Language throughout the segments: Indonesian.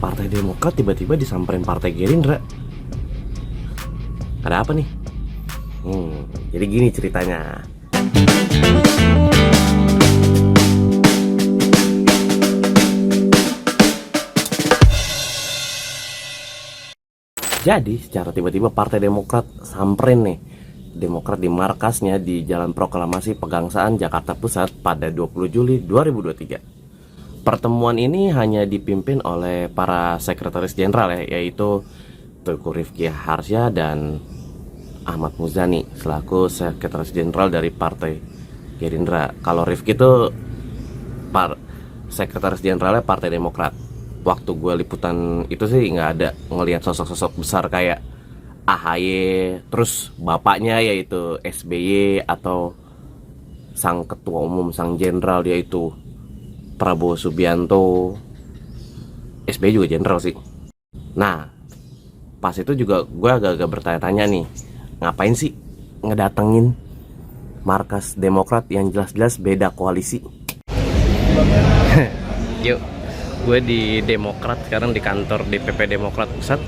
Partai Demokrat tiba-tiba disamperin Partai Gerindra. Ada apa nih? Jadi gini ceritanya. Jadi secara tiba-tiba Partai Demokrat samperin nih Demokrat di markasnya di Jalan Proklamasi Pegangsaan Jakarta Pusat pada 20 Juli 2023. Pertemuan ini hanya dipimpin oleh para sekretaris jenderal yaitu Teuku Rifki Harsha dan Ahmad Muzani selaku sekretaris jenderal dari Partai Gerindra. Kalau Rifki itu sekretaris jenderalnya Partai Demokrat. Waktu gue liputan itu sih nggak ada ngelihat sosok-sosok besar kayak AHY, terus bapaknya yaitu SBY atau sang ketua umum, sang jenderal yaitu Prabowo Subianto. SBY juga jenderal sih. Nah, pas itu juga gue agak-agak bertanya-tanya nih, ngapain sih ngedatengin markas Demokrat yang jelas-jelas beda koalisi? Yuk, gue di Demokrat sekarang di kantor DPP Demokrat Pusat.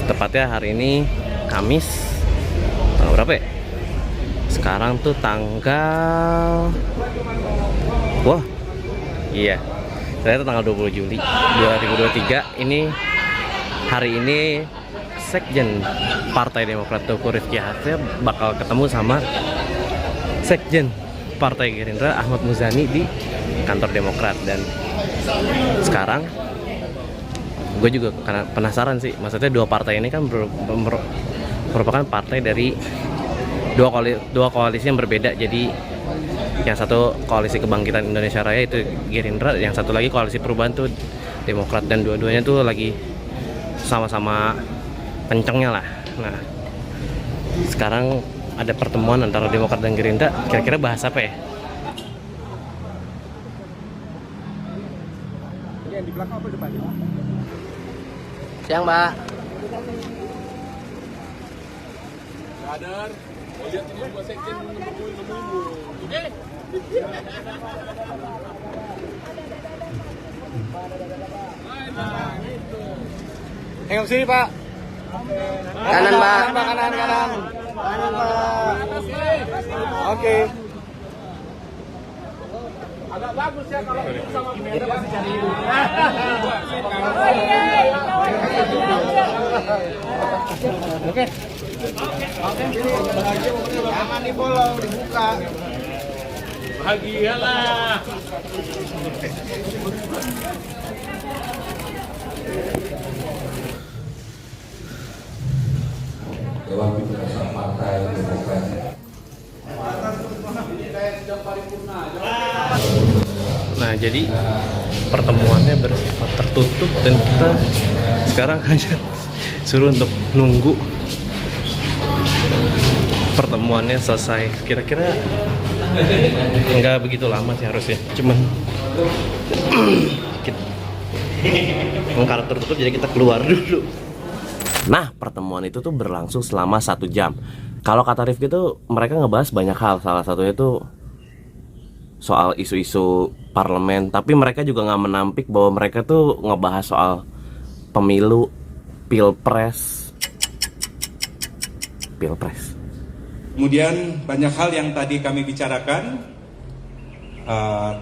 Tepatnya hari ini Kamis tanggal berapa ya? Sekarang tuh tanggal ternyata tanggal 20 Juli 2023. Ini hari ini Sekjen Partai Demokrat Teuku Rifki Harsha bakal ketemu sama Sekjen Partai Gerindra Ahmad Muzani di kantor Demokrat. Dan sekarang gue juga penasaran sih, maksudnya dua partai ini kan merupakan partai dari dua koalisi yang berbeda. Jadi yang satu koalisi kebangkitan Indonesia Raya itu Gerindra, yang satu lagi koalisi perubahan tuh Demokrat, dan dua-duanya tuh lagi sama-sama kencengnya lah. Nah, sekarang ada pertemuan antara Demokrat dan Gerindra, kira-kira bahas apa ya? Yang di belakang apa depan? Siang, Mbak. Sadar, lihat ini dua sekjen nunggu. Oke. Tengok sini, Pak. Kanan, Mbak. Kanan, Pak. Oke. Agak bagus ya kalau itu sama Meda masih cari ibu. Oke. Jangan dibolong, dibuka. Bahagialah. Dewan Pimpinan Partai Demokrat. Nah, jadi pertemuannya bersifat tertutup dan kita sekarang hanya suruh untuk nunggu pertemuannya selesai. Kira-kira nggak begitu lama sih harusnya, cuman karena tertutup jadi kita keluar dulu. Nah, pertemuan itu tuh berlangsung selama 1 jam. Kalau kata Rifki tuh mereka ngebahas banyak hal, salah satunya tuh soal isu-isu parlemen, tapi mereka juga nggak menampik bahwa mereka tuh ngebahas soal pemilu, pilpres. Kemudian banyak hal yang tadi kami bicarakan,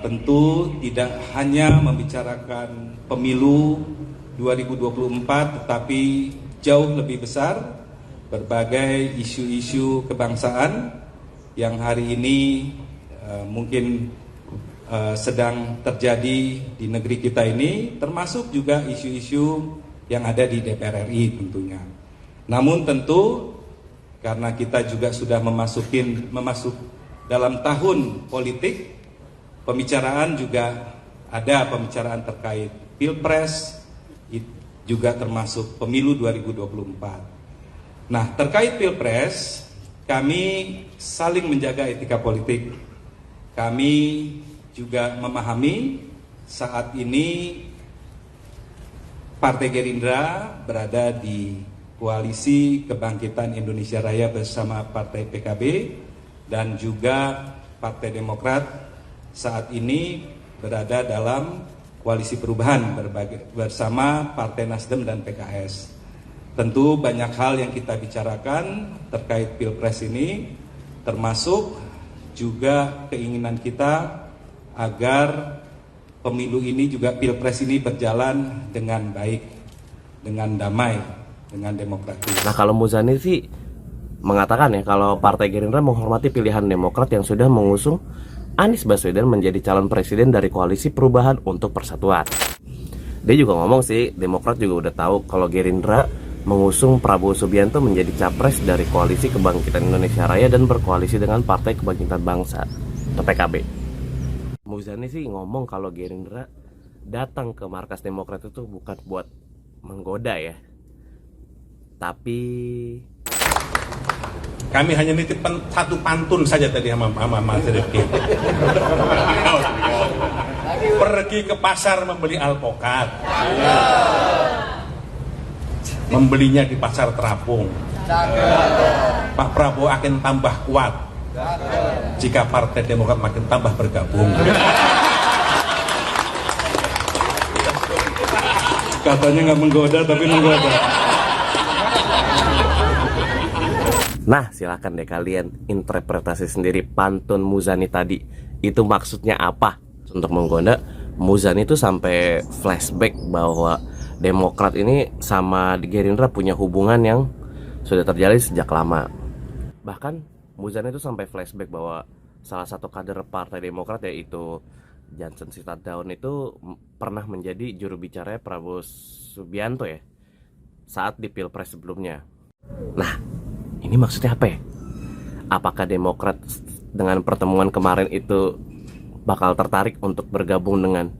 tentu tidak hanya membicarakan pemilu 2024, tetapi jauh lebih besar berbagai isu-isu kebangsaan yang hari ini mungkin sedang terjadi di negeri kita ini, termasuk juga isu-isu yang ada di DPR RI tentunya. Namun tentu karena kita juga sudah masuk dalam tahun politik, pembicaraan juga ada pembicaraan terkait pilpres, juga termasuk pemilu 2024. Nah, terkait pilpres, kami saling menjaga etika politik. Kami juga memahami saat ini Partai Gerindra berada di Koalisi Kebangkitan Indonesia Raya bersama Partai PKB, dan juga Partai Demokrat saat ini berada dalam Koalisi Perubahan bersama Partai Nasdem dan PKS. Tentu banyak hal yang kita bicarakan terkait Pilpres ini, termasuk juga keinginan kita agar pemilu ini juga Pilpres ini berjalan dengan baik, dengan damai, dengan demokratis. Nah, kalau Muzani sih mengatakan ya kalau Partai Gerindra menghormati pilihan Demokrat yang sudah mengusung Anies Baswedan menjadi calon presiden dari Koalisi Perubahan untuk Persatuan. Dia juga ngomong sih, Demokrat juga udah tahu kalau Gerindra mengusung Prabowo Subianto menjadi capres dari Koalisi Kebangkitan Indonesia Raya dan berkoalisi dengan Partai Kebangkitan Bangsa atau PKB. Muzani sih ngomong kalau Gerindra datang ke markas Demokrat itu bukan buat menggoda ya, tapi kami hanya nitip satu pantun saja tadi sama Mas Rifki. Pergi ke pasar membeli alpukat, membelinya di pasar terapung. Pak Prabowo akan tambah kuat jika Partai Demokrat makin tambah bergabung. Katanya nggak menggoda tapi menggoda. nah silakan deh kalian interpretasi sendiri pantun Muzani tadi. Itu maksudnya apa? Untuk menggoda, Muzani itu sampai flashback bahwa Demokrat ini sama Gerindra punya hubungan yang sudah terjalin sejak lama. Bahkan Muzani itu sampai flashback bahwa salah satu kader Partai Demokrat yaitu Johnson Sitadaun itu pernah menjadi juru bicara Prabowo Subianto ya saat di Pilpres sebelumnya. Nah, ini maksudnya apa ya? Apakah Demokrat dengan pertemuan kemarin itu bakal tertarik untuk bergabung dengan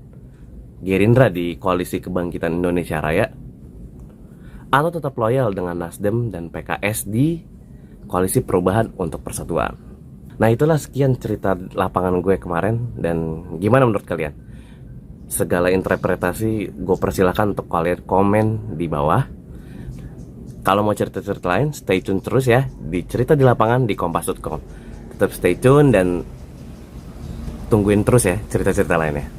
Gerindra di Koalisi Kebangkitan Indonesia Raya? Atau tetap loyal dengan Nasdem dan PKS di Koalisi Perubahan untuk Persatuan? Nah, itulah sekian cerita lapangan gue kemarin. Dan gimana menurut kalian? Segala interpretasi gue persilahkan untuk kalian komen di bawah. Kalau mau cerita-cerita lain, stay tune terus ya di Cerita di Lapangan di Kompas.com. Tetap stay tune dan tungguin terus ya cerita-cerita lainnya.